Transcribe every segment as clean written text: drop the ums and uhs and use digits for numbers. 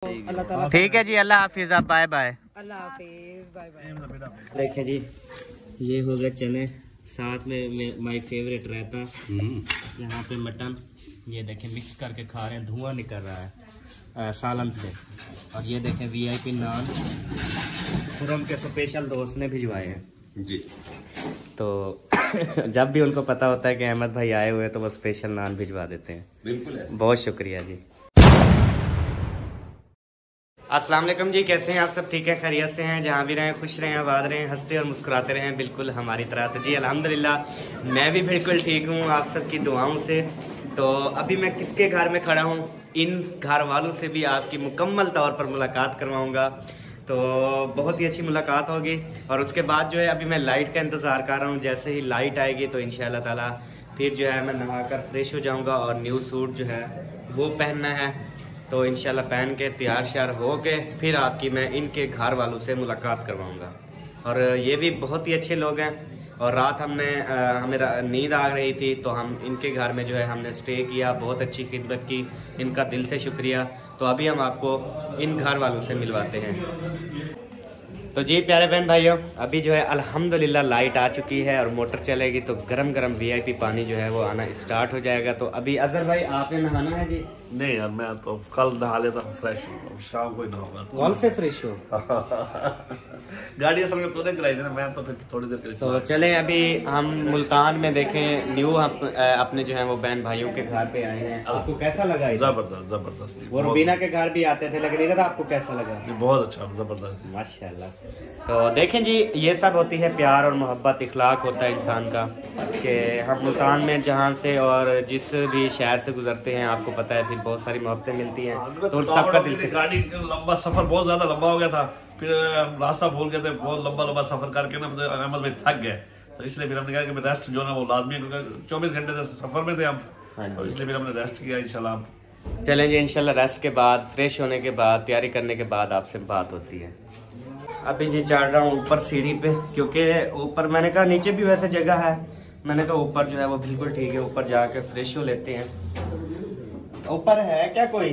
ठीक है जी, अल्लाह हाफिज। आप बाय बाय। अल्लाह हाफिज, बाय बाय। देखें जी, ये हो गए चने, साथ में माय फेवरेट रायता, यहाँ पे मटन, ये देखें मिक्स करके खा रहे हैं, धुआं निकल रहा है सालन से। और ये देखें वीआईपी नान खुरम के स्पेशल दोस्त ने भिजवाए हैं जी। तो जब भी उनको पता होता है कि अहमद भाई आए हुए हैं तो वो स्पेशल नान भिजवा देते हैं। बिल्कुल है। बहुत शुक्रिया जी। अस्सलाम वालेकुम जी, कैसे हैं आप सब? ठीक है, खैरियत से हैं? जहाँ भी रहें खुश रहें, आबाद रहें, हंसते और मुस्कुराते रहें, बिल्कुल हमारी तरह। तो जी अल्हम्दुलिल्लाह मैं भी बिल्कुल ठीक हूँ आप सबकी दुआओं से। तो अभी मैं किसके घर में खड़ा हूँ, इन घर वालों से भी आपकी मुकम्मल तौर पर मुलाकात करवाऊँगा। तो बहुत ही अच्छी मुलाकात होगी। और उसके बाद जो है अभी मैं लाइट का इंतज़ार कर रहा हूँ, जैसे ही लाइट आएगी तो इंशाअल्लाह ताला फिर जो है मैं नहाकर फ्रेश हो जाऊँगा और न्यू सूट जो है वो पहनना है। तो इंशाल्लाह पहन के तैयार श्यार हो के फिर आपकी मैं इनके घर वालों से मुलाकात करवाऊँगा। और ये भी बहुत ही अच्छे लोग हैं। और रात हमें नींद आ रही थी तो हम इनके घर में जो है हमने स्टे किया, बहुत अच्छी खिदमत की, इनका दिल से शुक्रिया। तो अभी हम आपको इन घर वालों से मिलवाते हैं। तो जी प्यारे बहन भाइयों, अभी जो है अल्हम्दुलिल्लाह लाइट आ चुकी है और मोटर चलेगी तो गरम गरम वीआईपी पानी जो है वो आना स्टार्ट हो जाएगा। तो अभी अजहर भाई आपने नहाना है जी? नहीं यार, मैं तो कल नहा लेता हूँ, फ्रेश शाम को ही नहाऊंगा। कौन से फ्रेश हो? गाड़ी असल में तो नहीं चलाई थी ना, मैं तो फिर थोड़ी देर के लिए। तो चलें अभी हम मुल्तान में देखें न्यू अपने जो है वो बहन भाइयों के घर पे आए हैं। आपको कैसा लगा? जबरदस्त जबरदस्त। वो रुबीना के घर भी आते थे लेकिन इधर आपको कैसा लगा? बहुत अच्छा, जबरदस्त, माशाल्लाह। तो देखें जी, ये सब होती है प्यार और मोहब्बत, इखलाक होता है इंसान का। कि हम मुल्तान में जहाँ से और जिस भी शहर से गुजरते हैं आपको पता है फिर बहुत सारी मोहब्बतें मिलती हैं। तो सबका दिल से गाड़ी लंबा सफर बहुत ज्यादा लंबा हो गया था, फिर रास्ता भूल गए थे, बहुत लंबा लंबा सफर करके ना अहमद भाई थक गए। तो इसलिए फिर हमने कहा कि रेस्ट जो ना वो लाजमी है, क्योंकि 24 घंटे से सफर में थे हम। तो इसलिए फिर हमने रेस्ट किया। इंशाल्लाह चलेंगे, इंशाल्लाह रेस्ट के बाद फ्रेश होने के बाद तैयारी करने के बाद आपसे बात होती है। अभी जी चढ़ रहा हूँ ऊपर सीढ़ी पे, क्योंकि ऊपर मैंने कहा नीचे भी वैसे जगह है, मैंने कहा ऊपर जो है वो बिल्कुल ठीक है, ऊपर जाके फ्रेश हो लेते हैं। ऊपर है क्या कोई?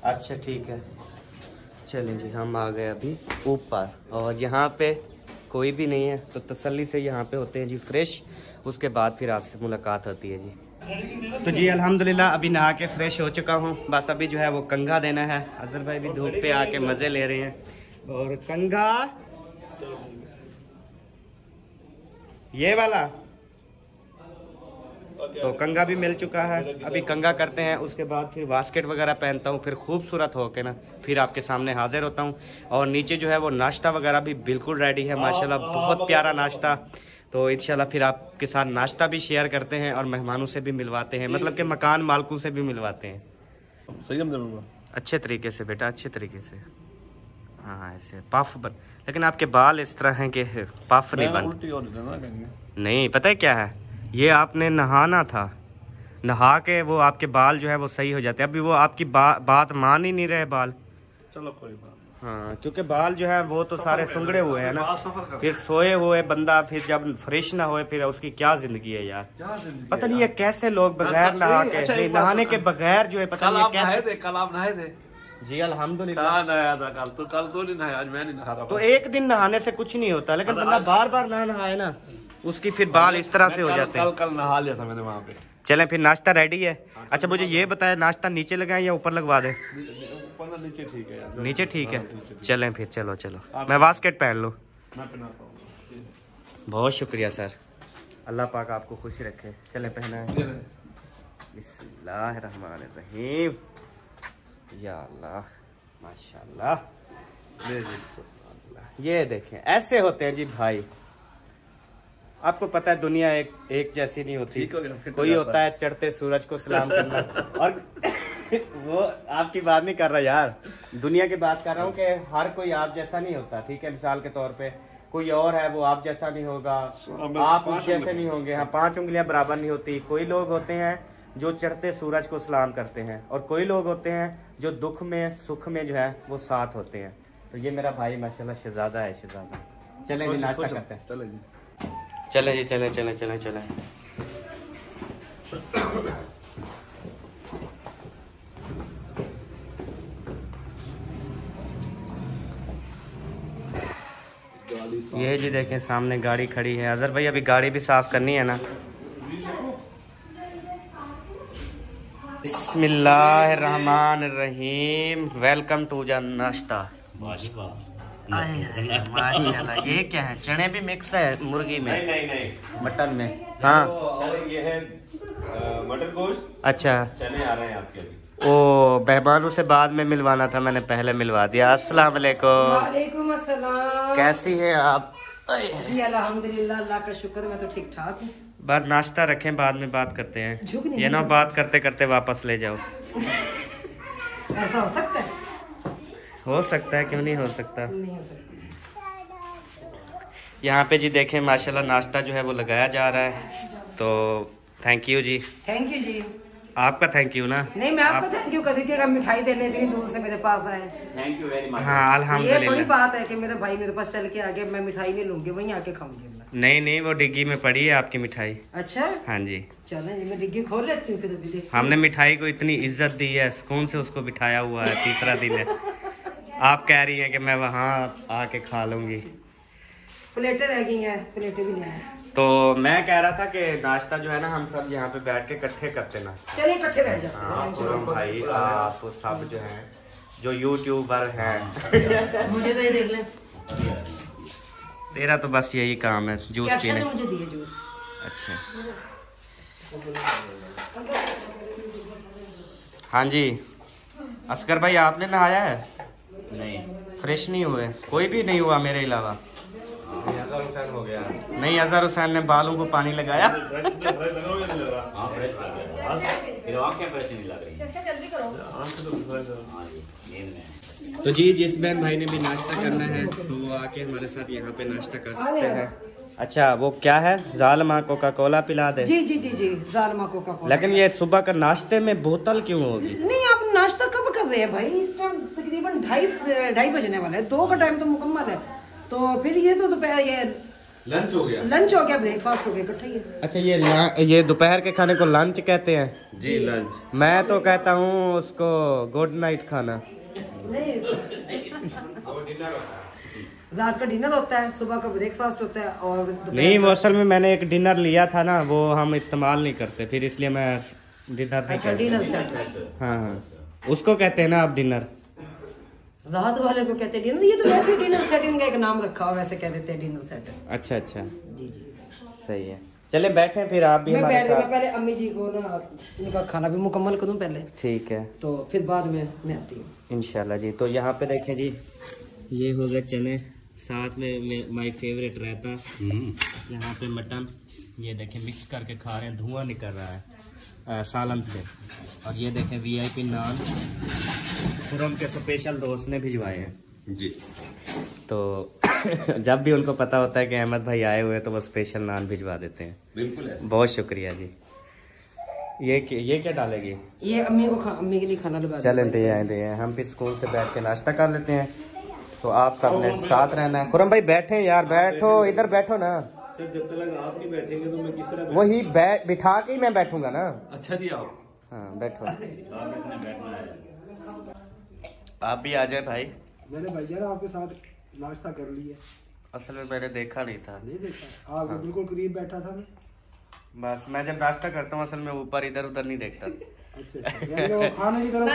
अच्छा ठीक है, चलें जी हम आ गए अभी ऊपर और यहाँ पे कोई भी नहीं है तो तसल्ली से यहाँ पे होते हैं जी फ्रेश। उसके बाद फिर आपसे मुलाकात होती है जी। तो जी अल्हम्दुलिल्लाह अभी नहा के फ्रेश हो चुका हूँ, बस अभी जो है वो कंघा देना है। अजहर भाई भी धूप पे आके मज़े ले रहे हैं। और कंघा ये वाला, तो कंघा भी मिल चुका है। अभी कंघा करते हैं, उसके बाद फिर बास्केट वगैरह पहनता हूँ, फिर खूबसूरत होके ना फिर आपके सामने हाजिर होता हूँ। और नीचे जो है वो नाश्ता वगैरह भी बिल्कुल रेडी है माशाल्लाह, बहुत प्यारा नाश्ता। तो इंशाल्लाह फिर आपके साथ नाश्ता भी शेयर करते हैं और मेहमानों से भी मिलवाते हैं, मतलब कि मकान मालिकों से भी मिलवाते हैं। सही है, अच्छे तरीके से बेटा, अच्छे तरीके से। हाँ ऐसे पफ बन, लेकिन आपके बाल इस तरह हैं कि पफ नहीं बन। नहीं पता है क्या है, ये आपने नहाना था, नहा के वो आपके बाल जो है वो सही हो जाते हैं। अभी वो आपकी बात मान ही नहीं रहे बाल। चलो कोई बात। हाँ क्योंकि बाल जो है वो तो सारे सुंगड़े हुए हैं ना, फिर सोए हुए बंदा फिर जब फ्रेश ना होए फिर उसकी क्या जिंदगी है यार। पता नहीं है कैसे लोग बगैर नहा के, नहाने के बगैर जो है पता नहीं कैसे। कल आप नहाए थे जी अल्हम्दुलिल्लाह। नहाया था कल तो नहीं नहाया, आज मैं नहीं नहा रहा। तो एक दिन नहाने से कुछ नहीं होता, लेकिन बंदा बार बार ना नहाए ना उसकी फिर बाल इस तरह से हो जाते हैं। कल नहा लिया था मैंने वहाँ पे। चलें फिर नाश्ता रेडी है। अच्छा मुझे ये बताएं, नाश्ता नीचे लगाएं या ऊपर लगवा दें? नीचे ठीक है यार, नीचे ठीक है। चलें फिर, चलो चलो मैं बास्केट पहन लूँ। बहुत शुक्रिया सर, अल्लाह पाक आपको खुश रखे। चलें पहना है। बिस्मिल्लाहिर्रहमानिर्रहीम, या अल्लाह माशाल्लाह। ये देखें ऐसे होते हैं जी भाई। आपको पता है दुनिया एक जैसी नहीं होती, कोई होता है चढ़ते सूरज को सलाम करना और वो आपकी बात नहीं कर रहा यार, दुनिया की बात कर रहा हूँ कि हर कोई आप जैसा नहीं होता। ठीक है, मिसाल के तौर पे कोई और है वो आप जैसा नहीं होगा, आप उस जैसे नहीं होंगे। हाँ 5 उंगलियां बराबर नहीं होती। कोई लोग होते हैं जो चढ़ते सूरज को सलाम करते हैं और कोई लोग होते हैं जो दुख में सुख में जो है वो साथ होते हैं। तो ये मेरा भाई माशाल्लाह शहजादा है, शहजादा। चलें जी नाश्ता करते हैं। चलें जी, चलें चलें चलें चलें। ये जी देखें सामने गाड़ी खड़ी है। अजहर भाई अभी गाड़ी भी साफ करनी है ना। बिस्मिल्लाहिर्रहमानिर्रहीम। वेलकम टू द नाश्ता। माशाल्लाह। ये क्या है? चने भी मिक्स है मुर्गी में? नहीं मटन में। हाँ ये है मटन गोश्त। अच्छा चने आ रहे हैं आपके अभी। ओ मेहमानों से बाद में मिलवाना था, मैंने पहले मिलवा दिया। अस्सलाम वालेकुम। वालेकुम अस्सलाम। कैसी हैं आप? जी अल्हम्दुलिल्लाह, अल्लाह का शुक्र, मैं तो ठीक ठाक हूँ। बाद नाश्ता रखें, बाद में बात करते हैं। झुक नहीं ये ना बात करते करते वापस ले जाओ। ऐसा हो सकता है? हो सकता है, क्यों नहीं हो सकता। नहीं हो सकता। यहाँ पे जी देखें माशाल्लाह नाश्ता जो है वो लगाया जा रहा है, तो थैंक यू जी। थैंक यू जी। आपका थैंक यू ना। नहीं, मैं आपको थैंक यू कर दी थी, मिठाई देने इतनी दूर से मेरे पास आए। Thank you very much. हाँ ये अल्हम्दुलिल्लाह। थोड़ी बात है कि मेरे भाई मेरे पास चल के आगे मैं मिठाई नहीं लूंगी, वहीं आके खाऊंगी मैं। नहीं वो डिग्गी में पड़ी है आपकी मिठाई। अच्छा हाँ जी, चलें जी, मैं डिग्गी खोल लेती हूँ फिर अभी देखती हूँ। हमने मिठाई को इतनी इज्जत दी है, सुकून से उसको बिठाया हुआ है, तीसरा दिन है। आप कह रही हैं कि मैं वहाँ आके खा लूंगी। प्लेटें रह गई हैं, प्लेटें भी नहीं आए। तो मैं कह रहा था कि नाश्ता जो है ना हम सब यहाँ पे बैठ के इकट्ठे करते नाश्ता। चलिए इकट्ठे बैठ जाते हाँ हैं। खुरम भाई आप सब जो हैं जो यूट्यूबर हैं। मुझे तो ये देख लें। तेरा तो बस यही काम है, जूस कैप्शन पीने। ने मुझे दिए जूस। अच्छा हाँ जी। असगर भाई आपने नहाया है? नहीं फ्रेश नहीं हुए? कोई भी नहीं हुआ मेरे अलावा? अजहर हुसैन हो गया। नहीं, अजहर हुसैन ने बालों को पानी लगाया। हाँ फ्रेश लग गया। फिर आंखें फ्रेश नहीं लग रही। जल्दी करो। हाँ जी नींद में। तो जी जिस बहन भाई ने भी नाश्ता करना है तो वो आके हमारे साथ यहाँ पे नाश्ता कर सकते हैं। अच्छा वो क्या है? जालमा कोका कोला पिला दे। जी जी जी जी, जालमा कोका कोला। लेकिन ये सुबह का नाश्ते में बोतल क्यों होगी? नहीं, आप नाश्ता कब कर रहे हैं भाई? इस टाइम तकरीबन ढाई बजने वाला है, 2 का टाइम तो मुकम्मल है। तो फिर ये तो दोपहर ये लंच हो गया। लंच हो गया, ब्रेकफास्ट हो गया, इकट्ठा ही है। अच्छा ये दोपहर के खाने को लंच कहते हैं? जी लंच। मैं तो कहता हूँ उसको गुड नाइट खाना। नहीं, रात का डिनर होता है, सुबह का ब्रेकफास्ट होता है और नहीं वो असल में मैंने एक डिनर लिया था ना, वो हम इस्तेमाल नहीं करते, फिर इसलिए मैं डिनर नहीं अच्छा कहता। Dinner set. हाँ उसको कहते हैं ना आप डिनर। रात वाले को कहते हैं डिनर, ये तो वैसे डिनर सेट इनका एक नाम रखा हुआ, वैसे कह देते हैं डिनर सेट। अच्छा जी जी सही है। चले बैठे फिर आप भी मैं हमारे बैठ गया, साथ। पहले अम्मी जी को ना इनका खाना भी मुकम्मल करूं पहले, ठीक है तो फिर बाद में मैं आती हूँ इंशाल्लाह जी। तो यहाँ पे देखें जी, ये हो गए चने, साथ में माय फेवरेट रहता, यहाँ पे मटन, ये देखें मिक्स करके खा रहे हैं, धुआं निकल रहा है सालन से। और ये देखें VIP नान खुरम के स्पेशल दोस्त ने भिजवाए हैं जी। तो जब भी उनको पता होता है कि अहमद भाई आए हुए हैं तो वो स्पेशल नान भिजवा देते हैं। बिल्कुल है। बहुत शुक्रिया जी। ये क्या डालेगी? ये अम्मी के लिए खाना लगा चलें दे आए हम फिर स्कूल से बैठ के नाश्ता कर लेते हैं। तो आप सब ने साथ रहना है। खुरम भाई बैठे यार, बैठो इधर बैठो ना। सर जब तक आप नहीं बैठेंगे तो मैं किस तरह वही बिठा के ही मैं बैठूंगा ना। अच्छा जी आप। हाँ बैठो। आप भी आ जाए भाई। मैंने भैया ना आपके साथ नाश्ता कर लिया। असल में मैंने देखा नहीं था। नहीं देखा आपके बिल्कुल करीब बैठा था मैं। बस मैं जब नाश्ता करता हूँ असल में ऊपर इधर उधर नहीं देखता। अच्छा यानी कि वो खाने की तरफ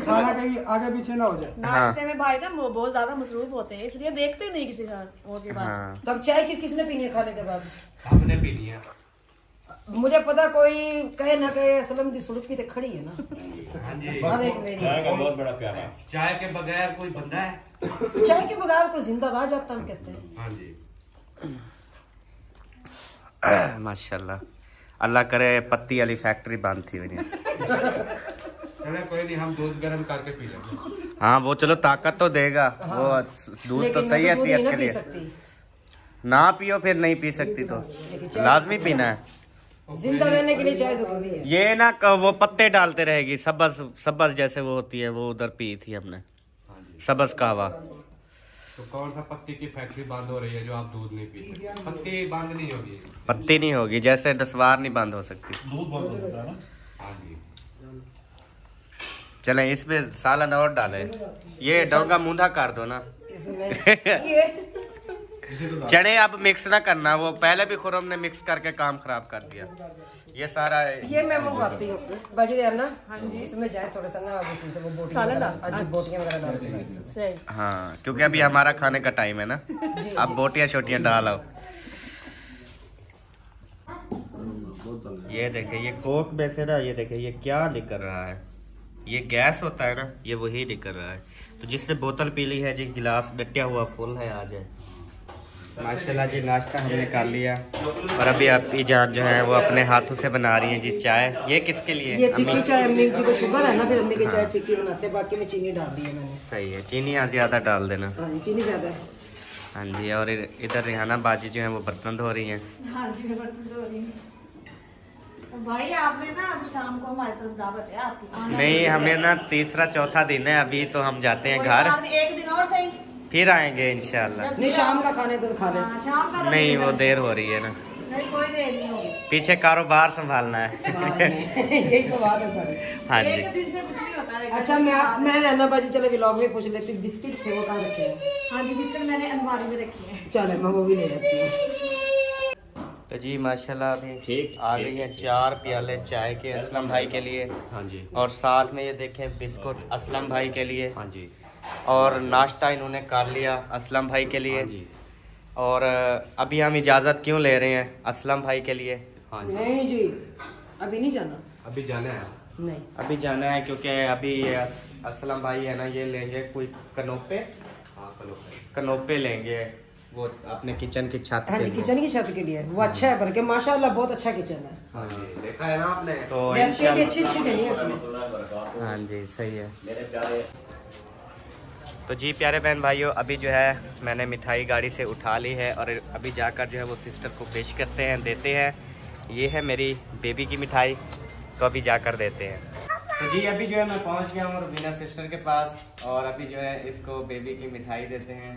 खाना कहीं आगे पीछे ना हो जाए। नाश्ते में भाई ना वो बहुत ज्यादा मसरूफ होते हैं, इसलिए देखते नहीं किसी और के पास। हाँ तो अब चाय किसने पीनी है खाने के बाद? हमने पी लिया। मुझे पता कोई कहे ना कहे असलम की सुलूक भी तो खड़ी है ना। हर एक मेरी बहुत बड़ा प्यारा। चाय के बगैर कोई बंदा है? चाय के बगैर कोई जिंदा रह जाता हम कहते हैं। हाँ जी। माशाल्लाह, अल्लाह करे पत्ती वाली फैक्ट्री बंद थी हुई। चलो कोई नहीं, हम दूध गर्म करके पी लेंगे। हाँ वो चलो ताकत तो देगा। हाँ। वो दूध तो लेकिन सही है मैं दूध सेहत नहीं के ना पी लिए। सकती। ना पियो फिर नहीं पी सकती तो लाजमी पीना है। जिंदा रहने के लिए चाय जरूरी है। ये ना वो पत्ते डालते रहेगी, सबज जैसे वो होती है, वो उधर पी थी हमने, सबज कहवा। तो कौन सा पत्ती की फैक्ट्री बंद हो रही है जो आप दूध नहीं पी सकते? पत्ती बंद नहीं होगी। पत्ती नहीं होगी, जैसे दसवार नहीं बंद हो सकती। दूध बंद हो जाता है ना। हाँ जी। चले इसमें सालन और डाले। ये डोंगा मूंधा कर दो ना। इसमें ये चने अब मिक्स ना करना, वो पहले भी खुरम ने मिक्स करके काम खराब कर दिया। ये सारा ये मैं मंगवाती हूँ बाजी देर ना। हाँ जी, इसमें जाए थोड़ा सा ना वो बोटियाँ वगैरह डाल सही। हाँ, क्योंकि अभी हमारा खाने का टाइम है ना। अब बोटियाँ छोटियाँ डालो। ये देखे, ये कोक वैसे ना, ये देखे ये क्या निकल रहा है, ये गैस होता है ना, ये वही निकल रहा है। तो जिससे बोतल पी ली है जी, गिलास डटिया हुआ फुल है आज है। माशाल्लाह जी, नाश्ता हमने कर लिया और अभी आपकी जान जो है वो अपने हाथों से बना रही है जी चाय। ये किसके लिए? ये फिक्की चाय, अम्मी जी को शुगर है ना, फिर अम्मी की चाय फिक्की बनाते हैं। बाकी में चीनी डाल दी है मैंने। सही है, चीनी यहाँ ज्यादा डाल देना। हाँ जी, चीनी ज्यादा है। हाँ जी, और इधर रिहाना बाजी जो है वो बर्तन धो रही हैं। हाँ जी, मैं बर्तन धो रही हूँ। भाई आपने ना अब शाम को हमारी तरफ दावत है आपकी। नहीं, हमें ना तीसरा चौथा दिन है, अभी तो हम जाते हैं घर, एक दिन और सही, फिर आएंगे इंशाल्लाह। नहीं, शाम का खाने तो खा ले। शाम का नहीं, वो देर हो रही है ना, नहीं कोई देर नहीं होगी, पीछे कारोबार संभालना है। यही तो बात है सर। हाँ जी। एक दिन से कुछ नहीं होता है। अच्छा, मैं रहना बाजी, चलो व्लॉग में पूछ लेती हूँ, बिस्किट थे वो कहाँ रखे हैं? हाँ जी, बिस्किट मैंने अलमारी में रखी है। चलो मैं वो भी ले जाती हूँ। तो जी माशाल्लाह अभी ठीक आ गई है 4 प्याले चाय के असलम भाई के लिए। हाँ जी। और साथ में ये देखें बिस्कुट असलम भाई के लिए। हाँ जी। और नाश्ता इन्होंने कर लिया असलम भाई के लिए। हाँ जी। और अभी हम इजाज़त क्यों ले रहे हैं असलम भाई के लिए? हाँ जी। नहीं जी, अभी नहीं जाना। अभी जाना है? नहीं, अभी जाना है क्योंकि अभी असलम भाई है ना, ये लेंगे कोई कनोपे। हाँ, कनोपे लेंगे वो अपने किचन की छत हाँ के जी, लिए। किचन की छत के लिए। वो अच्छा है, बल्कि माशाल्लाह बहुत अच्छा किचन है। हाँ जी, देखा है ना आपने? तो रेसिपी भी अच्छी इंशाल्लाह। अच्छी देनी है इसमें। हाँ जी, सही है मेरे प्यारे। तो जी प्यारे बहन भाइयों, अभी जो है मैंने मिठाई गाड़ी से उठा ली है और अभी जाकर जो है वो सिस्टर को पेश करते हैं, देते हैं। ये है मेरी बेबी की मिठाई, तो अभी जाकर देते हैं। तो जी अभी जो है मैं पहुंच गया हूँ रुबीना सिस्टर के पास और अभी जो है इसको बेबी की मिठाई देते हैं,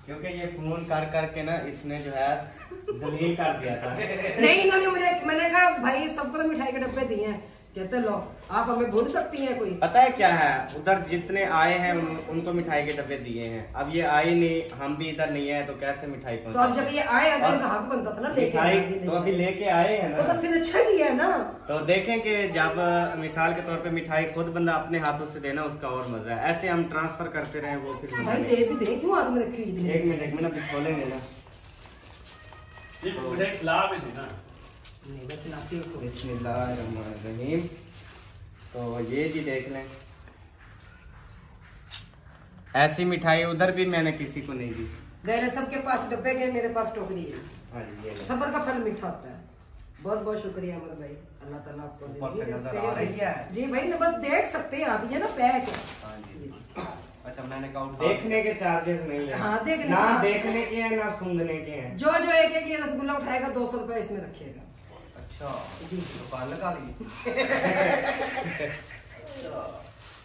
क्योंकि ये फोन कर करके ना इसने जो है जलील कर दिया था। नहीं, इन्होंने मैंने कहा भाई सबको तो मिठाई के डब्बे दिए हैं, कहते लो आप हमें भूल सकती हैं कोई? पता है क्या है, उधर जितने आए हैं उनको मिठाई के डब्बे दिए हैं। अब ये आए नहीं, हम भी इधर नहीं आए, तो कैसे मिठाई तो अब पहुंचा? जब ये आए हैं तो उनका हक बनता था ना लेके मिठाई आने। तो अभी लेके आए हैं तो ना, बस फिर अच्छा ही है ना। तो देखें कि जब मिसाल के तौर पे मिठाई खुद बंदा अपने हाथों से देना, उसका और मजा है। ऐसे हम ट्रांसफर करते रहे वो फिर मजा भाई नहीं। दे भी दे, क्यों आदमी रखी इतनी? एक मिनट अभी खोलेंगे ना। मिठाई खिला भी थी ना। नहीं, मैं खिलाती हूँ। बिस्मिल्लाहिर्रहमानिर्रहीम। तो ये जी देख लें, ऐसी मिठाई उधर भी मैंने किसी को नहीं दी। गए सबके पास डब्बे गए, मेरे पास टोकरी है। हाँ जी, ये लें। सबर का फल मीठा होता है। बहुत बहुत शुक्रिया अमर भाई, अल्लाह ताला आपको ऊपर से जिंदगी नजर सेहत आ रही दे। क्या है? जी भाई ना, बस देख सकते हैं आप, ये ना पैक है। हाँ जी। अच्छा, मैंने कहा देखने के चार्जेस नहीं है। हाँ, देखने ना का। देखने के हैं ना सुनने के हैं। जो जो एक एक ये रसगुल्ला उठाएगा 200 रुपए इसमें रखिएगा। अच्छा जी, दुकान लगा ली।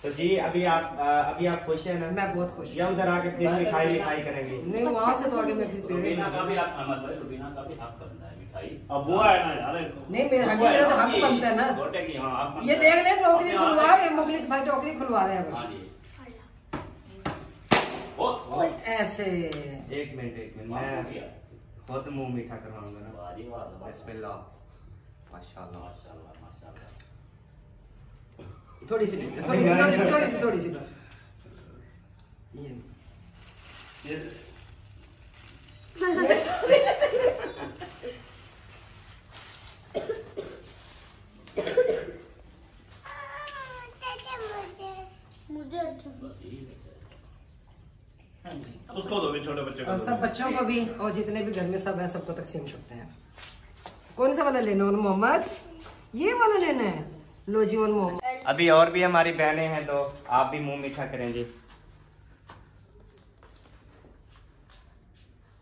तो जी अभी आप खुश है ना? मैं बहुत खुश या उधर आके फिर मिठाई करेंगे? नहीं, वहाँ से तो आगे मैं फिर पेड़े रुबीना का भी आप अहमद भाई, रुबीना का भी हक बनता है मिठाई। अब वो है ना यार। नहीं, मेरा हाँ जी, मेरा तो हक बनता है ना। छोटे की हाँ आप ये देख ले, टोकरी खुलवा रहे हैं मुखलिस भाई, टोकरी खुलवा रहे हैं हाँ अभी। जी। बहुत ऐसे एक मिनट मैं खुद मुंह मीठा करवाऊंगा ना। वाह जी वाह, बिस्मिल्लाह, माशाल्लाह। माशाल्लाह माशाल्लाह। थोड़ी सी थोड़ी सी बस। ये उसको दो भी, छोटे बच्चे और सब बच्चों को भी, और जितने भी घर में सब है सबको तकसीम करते हैं। कौन सा वाला लेना है मोहम्मद? ये वाला लेना है? लो जी मोहम्मद। अभी और भी हमारी बहनें हैं, तो आप भी मुंह मीठा करेंगे।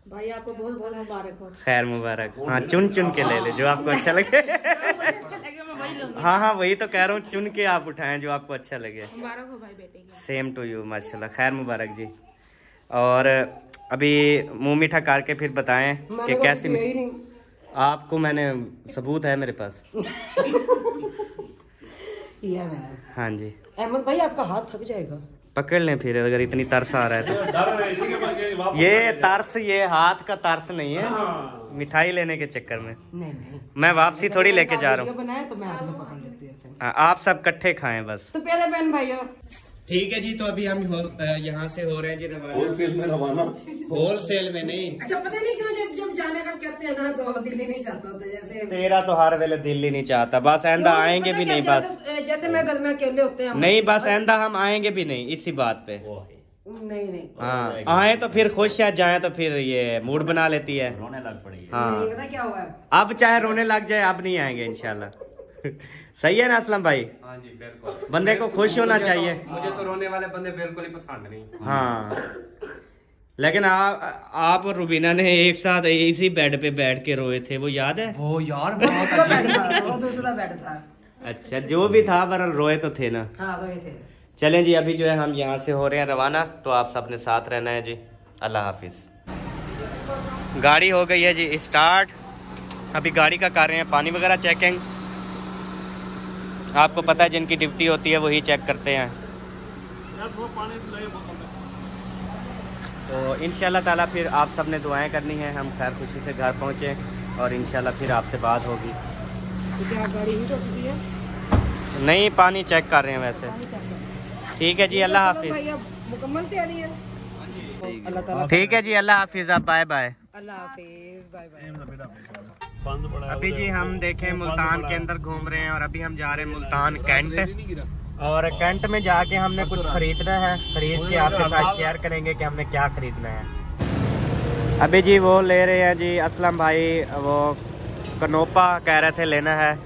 भाई आपको बहुत बहुत मुबारक हो। खैर मुबारक। हाँ, चुन चुन के ले ले जो आपको अच्छा लगे। अच्छा लगे मैं वही लूंगी। हाँ वही तो कह रहा हूँ, चुन के आप उठाएं जो आपको अच्छा लगे। मुबारक हो भाई बेटे की। सेम टू यू, माशाल्लाह। खैर मुबारक जी। और अभी मुंह मीठा करके फिर बताएं कि कैसी नहीं। आपको मैंने सबूत है मेरे पास। किया मैंने। हाँ जी। अहमद भाई आपका हाथ थक जाएगा। पकड़ लें फिर अगर इतनी तरस आ रहा है तो। डर रहे हैं कि वापस ये तरस, ये हाथ का तरस नहीं है, मिठाई लेने के चक्कर में। नहीं मैं वापसी थोड़ी लेके जा रहा हूँ। बनाया तो मैं हाथ में पकड़ लेती हूँ ऐसे। आप सब इकट्ठे खाएं बस। तो प्यारे बहन भाइयों, ठीक है जी, तो अभी हम यहाँ से हो रहे हैं जी रवाना। होलसेल में रवाना। होलसेल में नहीं। अच्छा पता नहीं क्यों जब जब जाने का कहते हैं ना तो दिल ही नहीं चाहता होता। जैसे तेरा तो हर वेले दिल ही नहीं चाहता, बस आइंदा आएंगे भी नहीं। बस जैसे मैं घर में अकेले होते हैं नहीं, बस आइंदा हम आएंगे भी नहीं इसी बात पे। नहीं हाँ, आए तो फिर खुश है, जाए तो फिर ये मूड बना लेती है, रोने लग पड़ी। हाँ। पता क्या हुआ है, अब चाहे रोने लग जाए, अब नहीं आएंगे इंशाल्लाह। सही है ना असलम भाई? हाँ जी बिल्कुल। बंदे को खुश होना चाहिए। मुझे तो रोने वाले बंदे बिल्कुल ही पसंद नहीं। हाँ, लेकिन आप और रुबीना ने एक साथ इसी बेड पे बैठ के रोए थे, वो याद है? वो यार दूसरा बेड था, वो दूसरा बेड था। अच्छा, जो भी था पर रोए तो थे ना। हाँ वही थे। चलें जी, अभी जो है हम यहाँ से हो रहे हैं रवाना, तो आप सबने साथ रहना है जी। अल्लाह हाफिज। गाड़ी हो गई है जी स्टार्ट। अभी गाड़ी का कर रहे हैं पानी वगैरह चेकिंग। आपको पता है जिनकी ड्यूटी होती है वही चेक करते हैं। तो इंशाल्लाह ताला फिर आप सब ने दुआएं करनी है, हम खैर खुशी से घर पहुँचे और इंशाल्लाह फिर आपसे बात होगी। तो क्या गाड़ी ही हो चुकी है? नहीं, पानी चेक कर रहे हैं वैसे। ठीक है जी, अल्लाह हाफिज। मुकम्मल तैयारी है। अल्लाह ताला। ठीक है जी, अल्लाह हाफिज। आप बाय बाय। अल्लाह हाफिज, बाय बाय। अभी जी हम देखें मुल्तान के अंदर घूम रहे हैं और अभी हम जा रहे हैं मुल्तान कैंट, और कैंट में जाके हमने कुछ खरीदना है। खरीद के आपके साथ शेयर करेंगे कि हमने क्या खरीदना है। अभी जी वो ले रहे हैं जी असलम भाई, वो कनोपा कह रहे थे लेना है,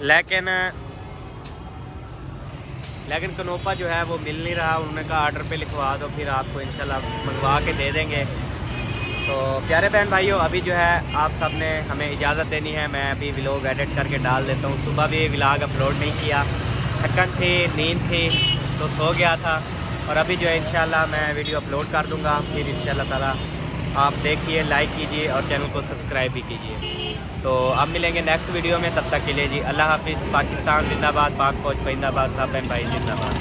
लेकिन कनोपा जो है वो मिल नहीं रहा। उन्होंने कहा आर्डर पे लिखवा दो, फिर आपको इंशाल्लाह मंगवा के दे देंगे। तो प्यारे बहन भाइयों, अभी जो है आप सब ने हमें इजाज़त देनी है। मैं अभी व्लॉग एडिट करके डाल देता हूँ। सुबह भी व्लॉग अपलोड नहीं किया, थकन थी, नींद थी तो सो गया था। और अभी जो है इंशाल्लाह मैं वीडियो अपलोड कर दूँगा। फिर इंशाल्लाह ताला आप देखिए, लाइक कीजिए और चैनल को सब्सक्राइब भी कीजिए। तो अब मिलेंगे नेक्स्ट वीडियो में, तब तक के लिए जी अल्लाह हाफिज़। पाकिस्तान जिंदाबाद, पाक फौज जिंदाबाद, सब बहन भाई जिंदाबाद।